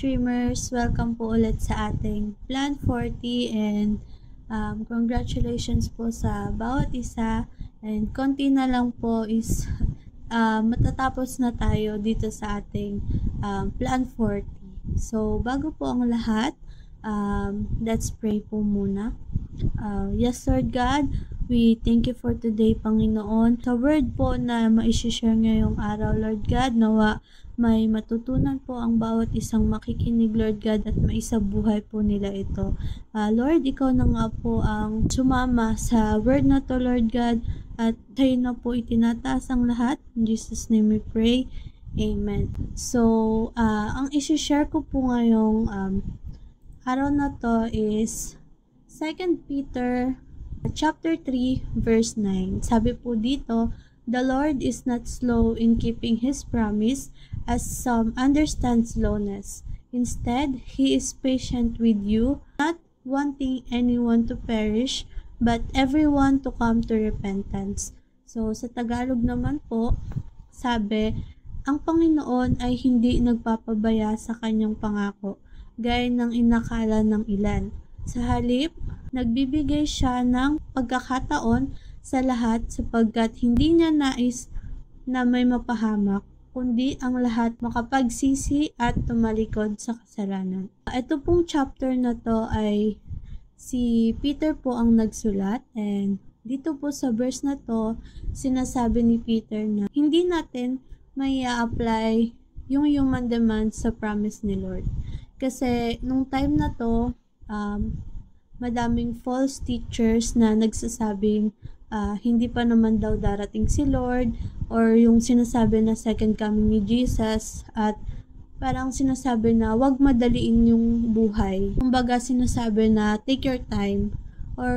streamers! Welcome po ulit sa ating Plan 40 and congratulations po sa bawat isa, and konti na lang po is matatapos na tayo dito sa ating Plan 40. So bago po ang lahat, let's pray po muna. Yes, Lord God, we thank you for today, Panginoon. Sa word po na ma-share ngayong araw, Lord God, nawa may matutunan po ang bawat isang makikinig, Lord God, at maisabuhay po nila ito. Lord, ikaw na nga po ang sumama sa word na to, Lord God, at tayo na po itinataas ang lahat. In Jesus' name we pray. Amen. So, ang isi-share ko po ngayong araw na to is 2 Peter chapter 3 verse 9. Sabi po dito, "The Lord is not slow in keeping His promise, as some understand slowness. Instead, He is patient with you, not wanting anyone to perish, but everyone to come to repentance." So, sa Tagalog naman po, sabi, ang Panginoon ay hindi nagpapabaya sa kanyang pangako, gaya ng inakala ng ilan. Sa halip, nagbibigay siya ng pagkakataon sa lahat sapagkat hindi niya nais na may mapahamak, kundi ang lahat makapagsisi at tumalikod sa kasalanan. Ito pong chapter na to ay si Peter po ang nagsulat, and dito po sa verse na to, sinasabi ni Peter na hindi natin may apply yung human demand sa promise ni Lord. Kasi nung time na to, madaming false teachers na nagsasabing hindi pa naman daw darating si Lord, or yung sinasabi na second coming ni Jesus, at parang sinasabi na wag madaliin yung buhay. Kumbaga sinasabi na take your time, or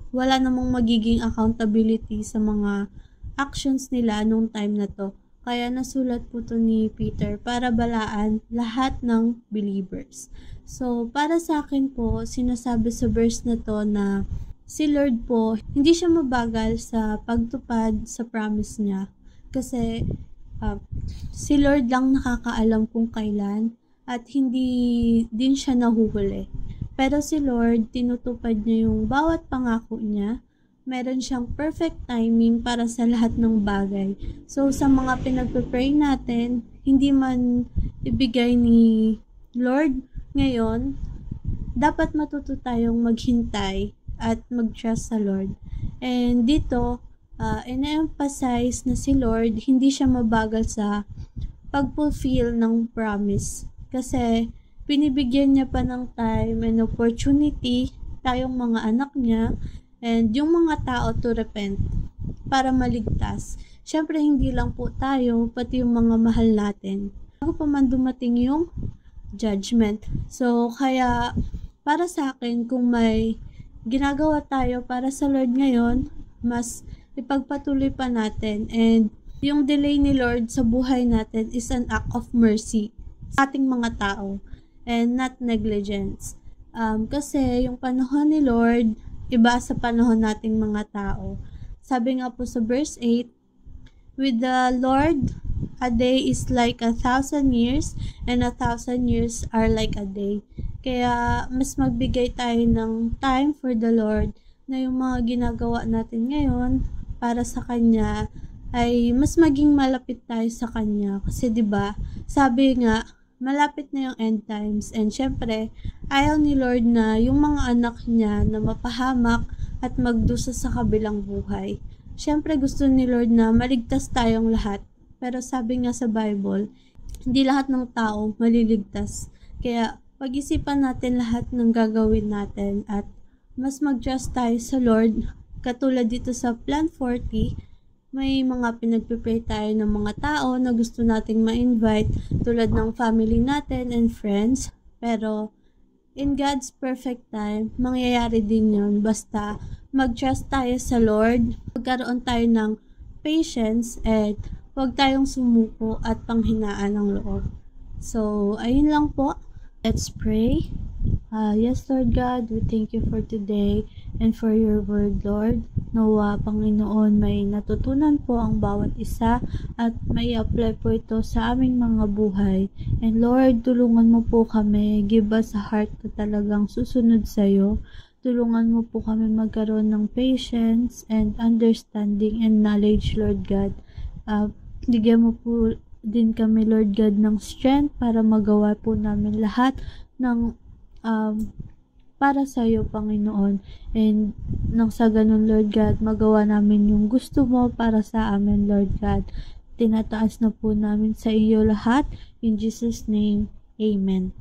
wala namang magiging accountability sa mga actions nila nung time na to. Kaya nasulat po to ni Peter para balaan lahat ng believers. So, para sa akin po, sinasabi sa verse na to na si Lord po, hindi siya mabagal sa pagtupad sa promise niya. Kasi si Lord lang nakakaalam kung kailan, at hindi din siya nahuhuli. Pero si Lord, tinutupad niya yung bawat pangako niya. Meron siyang perfect timing para sa lahat ng bagay. So, sa mga pinagpe-pray natin, hindi man ibigay ni Lord ngayon, dapat matuto tayong maghintay at mag-trust sa Lord. And dito, ina-emphasize na si Lord, hindi siya mabagal sa pag-fulfill ng promise. Kasi, binibigyan niya pa ng time and opportunity tayong mga anak niya and yung mga tao to repent para maligtas. Siyempre, hindi lang po tayo, pati yung mga mahal natin. Bago pa man dumating yung judgment. So, kaya, para sa akin, kung may ginagawa tayo para sa Lord ngayon, mas ipagpatuloy pa natin. And yung delay ni Lord sa buhay natin is an act of mercy sa ating mga tao and not negligence. Kasi yung panahon ni Lord, iba sa panahon nating mga tao. Sabi nga po sa verse 8, "With the Lord, a day is like 1,000 years, and 1,000 years are like a day." Kaya, mas magbigay tayo ng time for the Lord, na yung mga ginagawa natin ngayon para sa Kanya ay mas maging malapit tayo sa Kanya. Kasi 'di ba, sabi nga, malapit na yung end times, and syempre, ayaw ni Lord na yung mga anak niya na mapahamak at magdusa sa kabilang buhay. Syempre, gusto ni Lord na maligtas tayong lahat. Pero sabi nga sa Bible, hindi lahat ng tao maliligtas. Kaya, pag-isipan natin lahat ng gagawin natin at mas mag-trust tayo sa Lord. Katulad dito sa Plan 40, may mga pinagpipray tayo ng mga tao na gusto nating ma-invite, tulad ng family natin and friends. Pero in God's perfect time, mangyayari din yun. Basta mag-trust tayo sa Lord, magkaroon tayo ng patience, at huwag tayong sumuko at panghinaan ng loob. So, ayun lang po. Let's pray. Yes, Lord God, we thank you for today, and for your word, Lord. Nawa, Panginoon, may natutunan po ang bawat isa at may apply po ito sa aming mga buhay. And Lord, tulungan mo po kami, give us a heart na talagang susunod sa iyo. Tulungan mo po kami magkaroon ng patience and understanding and knowledge, Lord God. Bigyan mo po din kami, Lord God, ng strength para magawa po namin lahat ng para sa iyo, Panginoon. And nang sa ganun, Lord God, magawa namin yung gusto mo para sa amin, Lord God. Tinataas na po namin sa iyo lahat. In Jesus' name, Amen.